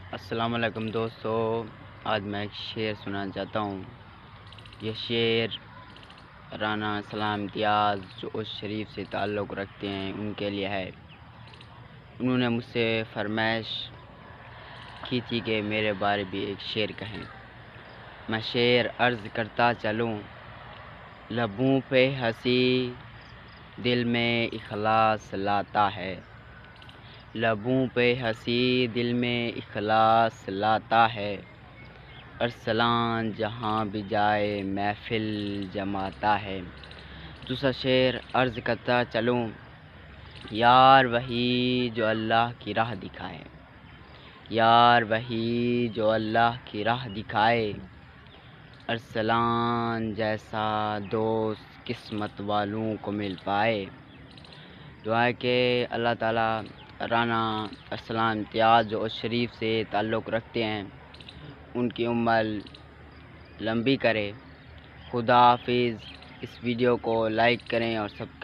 अस्सलाम वालेकुम दोस्तों। आज मैं एक शेर सुनाना चाहता हूँ। यह शेर राना सलाम इम्तियाज़ जो उस शरीफ से ताल्लुक़ रखते हैं उनके लिए है। उन्होंने मुझसे फरमाइश की थी कि मेरे बारे भी एक शेर कहें। मैं शेर अर्ज़ करता चलूँ, लबों पे हंसी दिल में इखलास लाता है। लबों पे हंसी दिल में इखलास लाता है। अरसलान जहाँ भी जाए महफ़िल जमाता है। दूसरा शेर अर्ज़ करता चलूँ, यार वही जो अल्लाह की राह दिखाए। यार वही जो अल्लाह की राह दिखाए। अरसलान जैसा दोस्त किस्मत वालों को मिल पाए। दुआ है कि अल्लाह ताला राना अरसलान इम्तियाज़ जो उस शरीफ से ताल्लुक़ रखते हैं उनकी उम्र लंबी करे। खुदा हाफिज़। इस वीडियो को लाइक करें और सब्सक्राइब